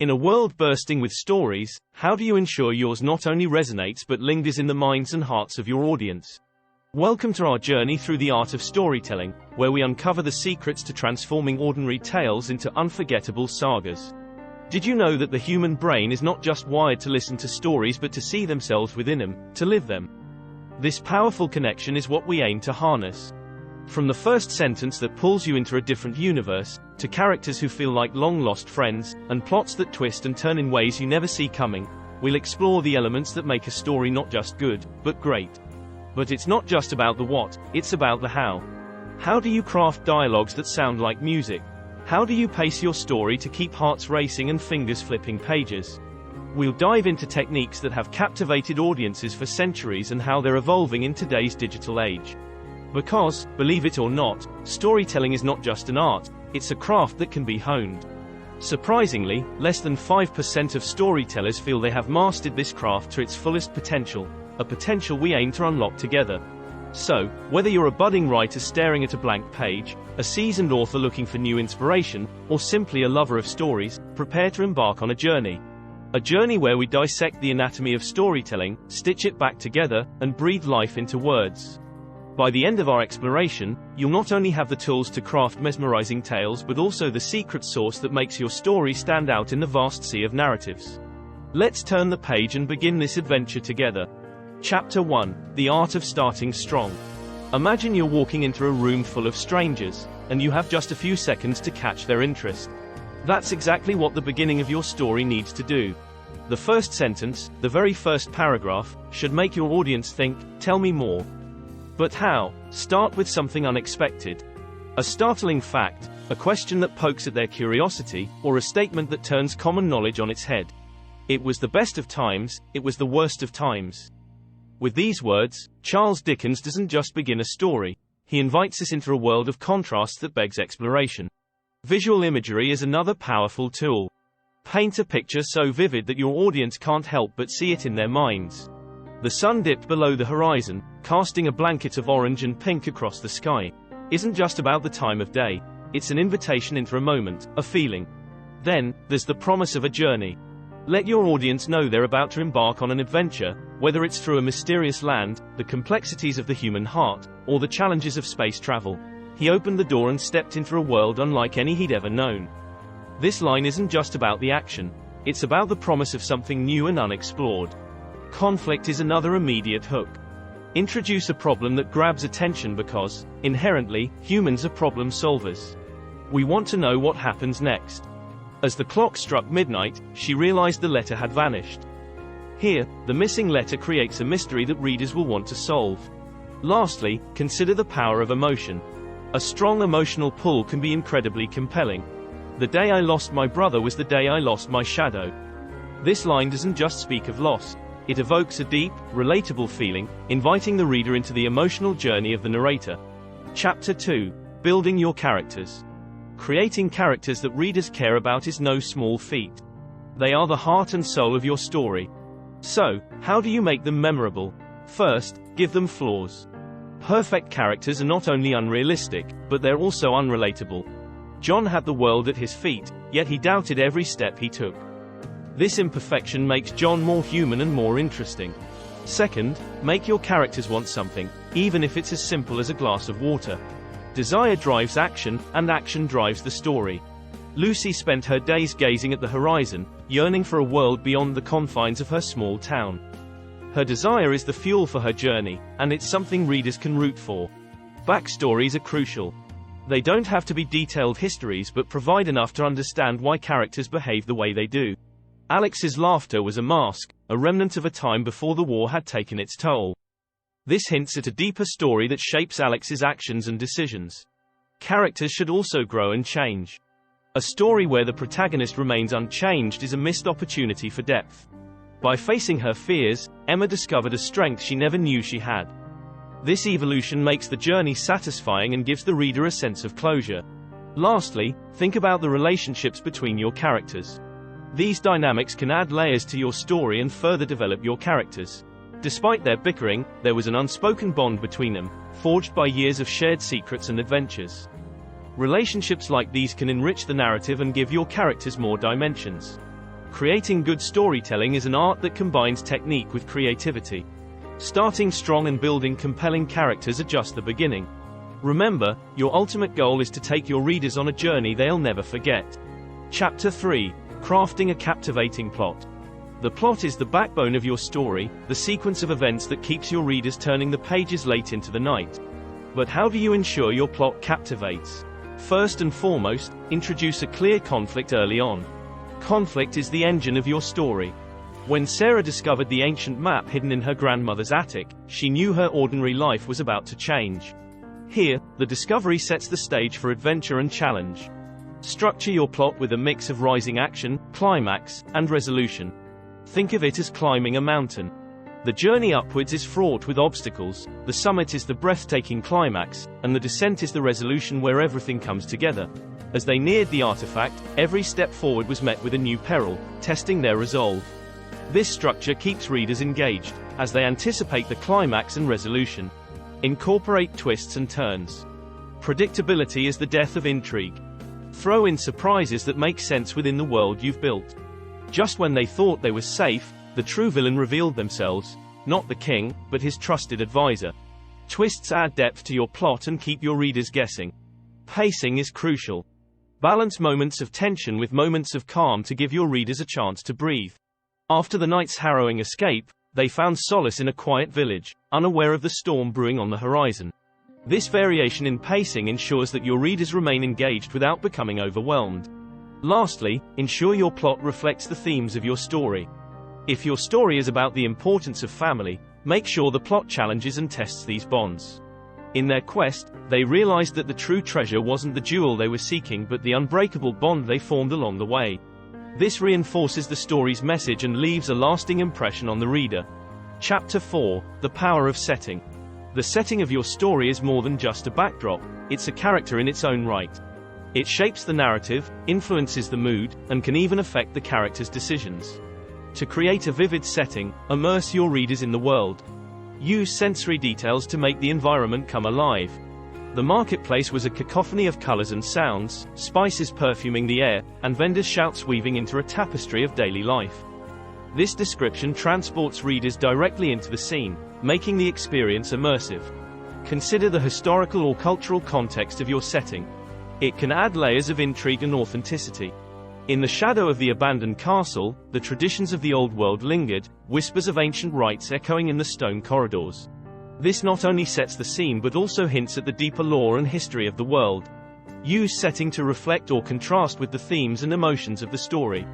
In a world bursting with stories, how do you ensure yours not only resonates but lingers in the minds and hearts of your audience? Welcome to our journey through the art of storytelling, where we uncover the secrets to transforming ordinary tales into unforgettable sagas. Did you know that the human brain is not just wired to listen to stories but to see themselves within them, to live them? This powerful connection is what we aim to harness. From the first sentence that pulls you into a different universe, to characters who feel like long-lost friends, and plots that twist and turn in ways you never see coming, we'll explore the elements that make a story not just good, but great. But it's not just about the what, it's about the how. How do you craft dialogues that sound like music? How do you pace your story to keep hearts racing and fingers flipping pages? We'll dive into techniques that have captivated audiences for centuries and how they're evolving in today's digital age. Because, believe it or not, storytelling is not just an art, it's a craft that can be honed. Surprisingly, less than 5% of storytellers feel they have mastered this craft to its fullest potential, a potential we aim to unlock together. So, whether you're a budding writer staring at a blank page, a seasoned author looking for new inspiration, or simply a lover of stories, prepare to embark on a journey. A journey where we dissect the anatomy of storytelling, stitch it back together, and breathe life into words. By the end of our exploration, you'll not only have the tools to craft mesmerizing tales but also the secret sauce that makes your story stand out in the vast sea of narratives. Let's turn the page and begin this adventure together. Chapter 1: The Art of Starting Strong. Imagine you're walking into a room full of strangers, and you have just a few seconds to catch their interest. That's exactly what the beginning of your story needs to do. The first sentence, the very first paragraph, should make your audience think, "Tell me more." But how? Start with something unexpected. A startling fact, a question that pokes at their curiosity, or a statement that turns common knowledge on its head. It was the best of times, it was the worst of times. With these words, Charles Dickens doesn't just begin a story. He invites us into a world of contrasts that begs exploration. Visual imagery is another powerful tool. Paint a picture so vivid that your audience can't help but see it in their minds. The sun dipped below the horizon, casting a blanket of orange and pink across the sky. Isn't just about the time of day. It's an invitation into a moment, a feeling. Then, there's the promise of a journey. Let your audience know they're about to embark on an adventure, whether it's through a mysterious land, the complexities of the human heart, or the challenges of space travel. He opened the door and stepped into a world unlike any he'd ever known. This line isn't just about the action. It's about the promise of something new and unexplored. Conflict is another immediate hook. Introduce a problem that grabs attention because, inherently, humans are problem solvers. We want to know what happens next. As the clock struck midnight, she realized the letter had vanished. Here, the missing letter creates a mystery that readers will want to solve. Lastly, consider the power of emotion. A strong emotional pull can be incredibly compelling. The day I lost my brother was the day I lost my shadow. This line doesn't just speak of loss. It evokes a deep, relatable feeling, inviting the reader into the emotional journey of the narrator. Chapter 2: Building Your Characters. Creating characters that readers care about is no small feat. They are the heart and soul of your story. So, how do you make them memorable? First, give them flaws. Perfect characters are not only unrealistic, but they're also unrelatable. John had the world at his feet, yet he doubted every step he took. This imperfection makes John more human and more interesting. Second, make your characters want something, even if it's as simple as a glass of water. Desire drives action, and action drives the story. Lucy spent her days gazing at the horizon, yearning for a world beyond the confines of her small town. Her desire is the fuel for her journey, and it's something readers can root for. Backstories are crucial. They don't have to be detailed histories but provide enough to understand why characters behave the way they do. Alex's laughter was a mask, a remnant of a time before the war had taken its toll. This hints at a deeper story that shapes Alex's actions and decisions. Characters should also grow and change. A story where the protagonist remains unchanged is a missed opportunity for depth. By facing her fears, Emma discovered a strength she never knew she had. This evolution makes the journey satisfying and gives the reader a sense of closure. Lastly, think about the relationships between your characters. These dynamics can add layers to your story and further develop your characters. Despite their bickering, there was an unspoken bond between them, forged by years of shared secrets and adventures. Relationships like these can enrich the narrative and give your characters more dimensions. Creating good storytelling is an art that combines technique with creativity. Starting strong and building compelling characters are just the beginning. Remember, your ultimate goal is to take your readers on a journey they'll never forget. Chapter 3. Crafting a captivating plot. The plot is the backbone of your story, the sequence of events that keeps your readers turning the pages late into the night. But how do you ensure your plot captivates? First and foremost, introduce a clear conflict early on. Conflict is the engine of your story. When Sarah discovered the ancient map hidden in her grandmother's attic, she knew her ordinary life was about to change. Here, the discovery sets the stage for adventure and challenge. Structure your plot with a mix of rising action, climax, and resolution. Think of it as climbing a mountain. The journey upwards is fraught with obstacles, the summit is the breathtaking climax, and the descent is the resolution where everything comes together. As they neared the artifact, every step forward was met with a new peril, testing their resolve. This structure keeps readers engaged, as they anticipate the climax and resolution. Incorporate twists and turns. Predictability is the death of intrigue. Throw in surprises that make sense within the world you've built. Just when they thought they were safe, the true villain revealed themselves, not the king, but his trusted advisor. Twists add depth to your plot and keep your readers guessing. Pacing is crucial. Balance moments of tension with moments of calm to give your readers a chance to breathe. After the knight's harrowing escape, they found solace in a quiet village, unaware of the storm brewing on the horizon. This variation in pacing ensures that your readers remain engaged without becoming overwhelmed. Lastly, ensure your plot reflects the themes of your story. If your story is about the importance of family, make sure the plot challenges and tests these bonds. In their quest, they realized that the true treasure wasn't the jewel they were seeking but the unbreakable bond they formed along the way. This reinforces the story's message and leaves a lasting impression on the reader. Chapter 4. The Power of Setting. The setting of your story is more than just a backdrop, it's a character in its own right. It shapes the narrative, influences the mood, and can even affect the character's decisions. To create a vivid setting, immerse your readers in the world. Use sensory details to make the environment come alive. The marketplace was a cacophony of colors and sounds, spices perfuming the air, and vendors' shouts weaving into a tapestry of daily life. This description transports readers directly into the scene, making the experience immersive. Consider the historical or cultural context of your setting. It can add layers of intrigue and authenticity. In the shadow of the abandoned castle, the traditions of the old world lingered, whispers of ancient rites echoing in the stone corridors. This not only sets the scene but also hints at the deeper lore and history of the world. Use setting to reflect or contrast with the themes and emotions of the story.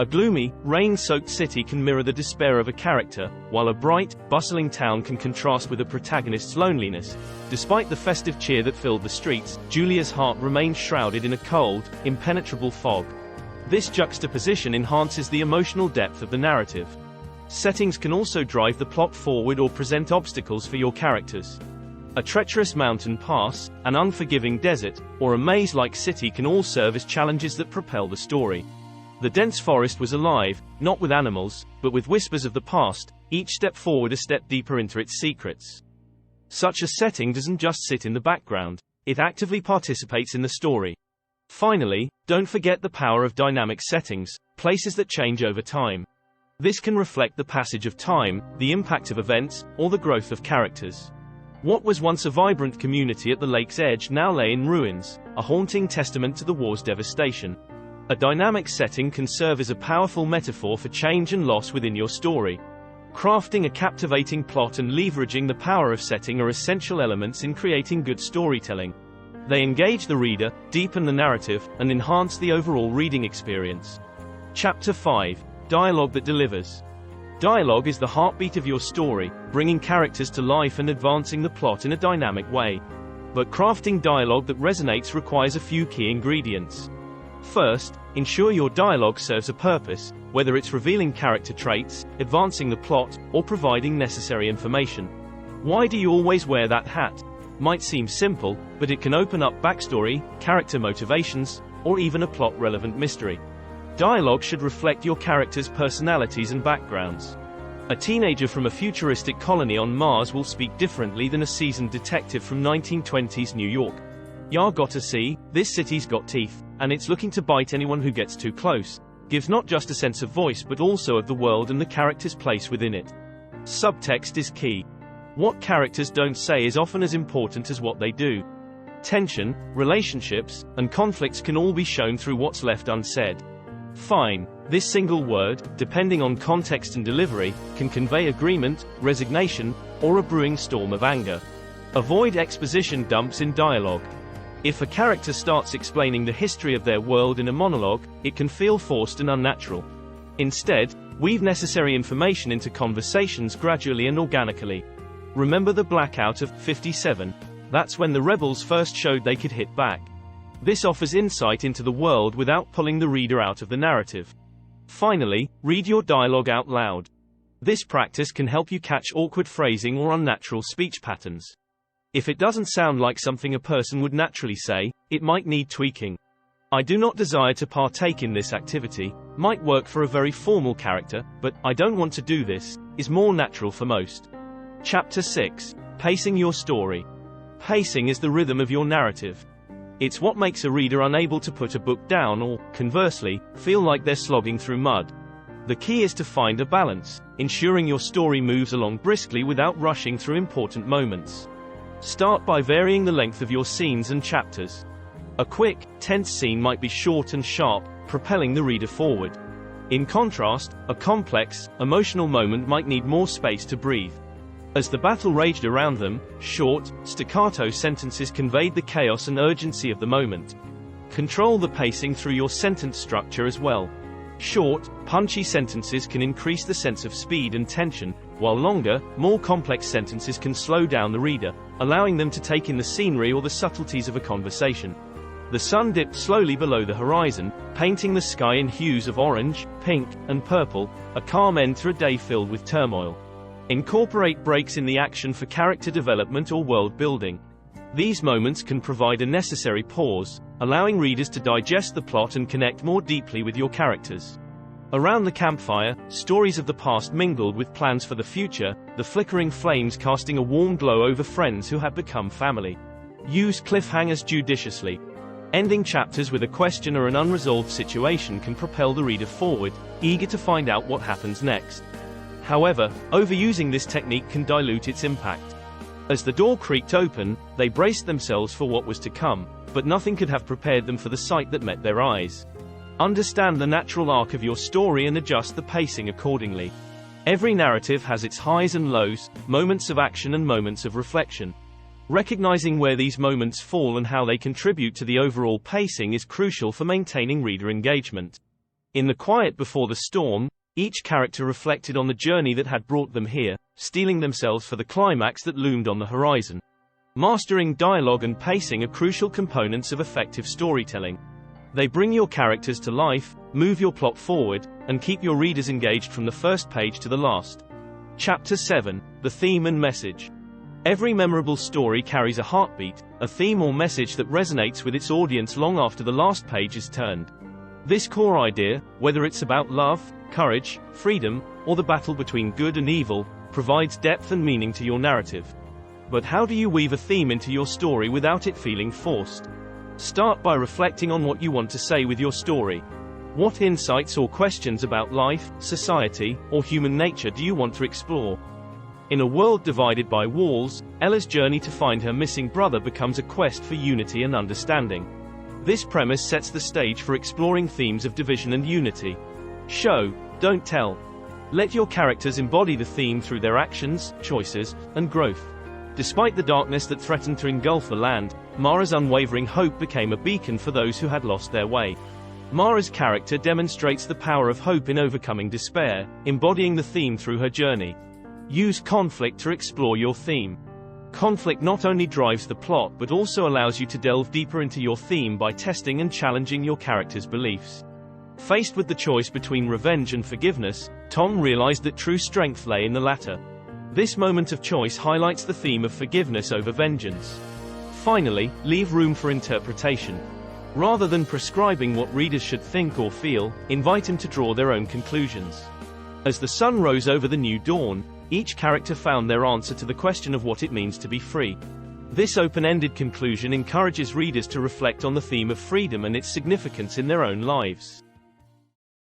A gloomy, rain-soaked city can mirror the despair of a character, while a bright, bustling town can contrast with a protagonist's loneliness. Despite the festive cheer that filled the streets, Julia's heart remained shrouded in a cold, impenetrable fog. This juxtaposition enhances the emotional depth of the narrative. Settings can also drive the plot forward or present obstacles for your characters. A treacherous mountain pass, an unforgiving desert, or a maze-like city can all serve as challenges that propel the story. The dense forest was alive, not with animals, but with whispers of the past, each step forward a step deeper into its secrets. Such a setting doesn't just sit in the background, it actively participates in the story. Finally, don't forget the power of dynamic settings, places that change over time. This can reflect the passage of time, the impact of events, or the growth of characters. What was once a vibrant community at the lake's edge now lay in ruins, a haunting testament to the war's devastation. A dynamic setting can serve as a powerful metaphor for change and loss within your story. Crafting a captivating plot and leveraging the power of setting are essential elements in creating good storytelling. They engage the reader, deepen the narrative, and enhance the overall reading experience. Chapter 5. Dialogue that delivers. Dialogue is the heartbeat of your story, bringing characters to life and advancing the plot in a dynamic way. But crafting dialogue that resonates requires a few key ingredients. First, ensure your dialogue serves a purpose, whether it's revealing character traits, advancing the plot, or providing necessary information. Why do you always wear that hat? Might seem simple, but it can open up backstory, character motivations, or even a plot-relevant mystery. Dialogue should reflect your characters' personalities and backgrounds. A teenager from a futuristic colony on Mars will speak differently than a seasoned detective from 1920s New York. "Ya gotta see, this city's got teeth, and it's looking to bite anyone who gets too close," gives not just a sense of voice but also of the world and the character's place within it. Subtext is key. What characters don't say is often as important as what they do. Tension, relationships, and conflicts can all be shown through what's left unsaid. Fine. This single word, depending on context and delivery, can convey agreement, resignation, or a brewing storm of anger. Avoid exposition dumps in dialogue. If a character starts explaining the history of their world in a monologue, it can feel forced and unnatural. Instead, weave necessary information into conversations gradually and organically. Remember the blackout of 57? That's when the rebels first showed they could hit back. This offers insight into the world without pulling the reader out of the narrative. Finally, read your dialogue out loud. This practice can help you catch awkward phrasing or unnatural speech patterns. If it doesn't sound like something a person would naturally say, it might need tweaking. I do not desire to partake in this activity, might work for a very formal character, but I don't want to do this, is more natural for most. Chapter 6. Pacing your story. Pacing is the rhythm of your narrative. It's what makes a reader unable to put a book down or, conversely, feel like they're slogging through mud. The key is to find a balance, ensuring your story moves along briskly without rushing through important moments. Start by varying the length of your scenes and chapters. A quick, tense scene might be short and sharp, propelling the reader forward. In contrast, a complex, emotional moment might need more space to breathe. As the battle raged around them, short, staccato sentences conveyed the chaos and urgency of the moment. Control the pacing through your sentence structure as well. Short, punchy sentences can increase the sense of speed and tension, while longer, more complex sentences can slow down the reader, allowing them to take in the scenery or the subtleties of a conversation. The sun dipped slowly below the horizon, painting the sky in hues of orange, pink, and purple, a calm end to a day filled with turmoil. Incorporate breaks in the action for character development or world building. These moments can provide a necessary pause, allowing readers to digest the plot and connect more deeply with your characters. Around the campfire, stories of the past mingled with plans for the future, the flickering flames casting a warm glow over friends who had become family. Use cliffhangers judiciously. Ending chapters with a question or an unresolved situation can propel the reader forward, eager to find out what happens next. However, overusing this technique can dilute its impact. As the door creaked open, they braced themselves for what was to come, but nothing could have prepared them for the sight that met their eyes. Understand the natural arc of your story and adjust the pacing accordingly. Every narrative has its highs and lows, moments of action and moments of reflection. Recognizing where these moments fall and how they contribute to the overall pacing is crucial for maintaining reader engagement. In the quiet before the storm, each character reflected on the journey that had brought them here, steeling themselves for the climax that loomed on the horizon. Mastering dialogue and pacing are crucial components of effective storytelling. They bring your characters to life, move your plot forward, and keep your readers engaged from the first page to the last. Chapter 7. The theme and message. Every memorable story carries a heartbeat, a theme or message that resonates with its audience long after the last page is turned. This core idea, whether it's about love, courage, freedom, or the battle between good and evil, provides depth and meaning to your narrative. But how do you weave a theme into your story without it feeling forced? Start by reflecting on what you want to say with your story. What insights or questions about life, society, or human nature do you want to explore? In a world divided by walls, Ella's journey to find her missing brother becomes a quest for unity and understanding. This premise sets the stage for exploring themes of division and unity. Show, don't tell. Let your characters embody the theme through their actions, choices, and growth. Despite the darkness that threatened to engulf the land, Mara's unwavering hope became a beacon for those who had lost their way. Mara's character demonstrates the power of hope in overcoming despair, embodying the theme through her journey. Use conflict to explore your theme. Conflict not only drives the plot but also allows you to delve deeper into your theme by testing and challenging your character's beliefs. Faced with the choice between revenge and forgiveness, Tom realized that true strength lay in the latter. This moment of choice highlights the theme of forgiveness over vengeance. Finally, leave room for interpretation. Rather than prescribing what readers should think or feel, invite them to draw their own conclusions. As the sun rose over the new dawn, each character found their answer to the question of what it means to be free. This open-ended conclusion encourages readers to reflect on the theme of freedom and its significance in their own lives.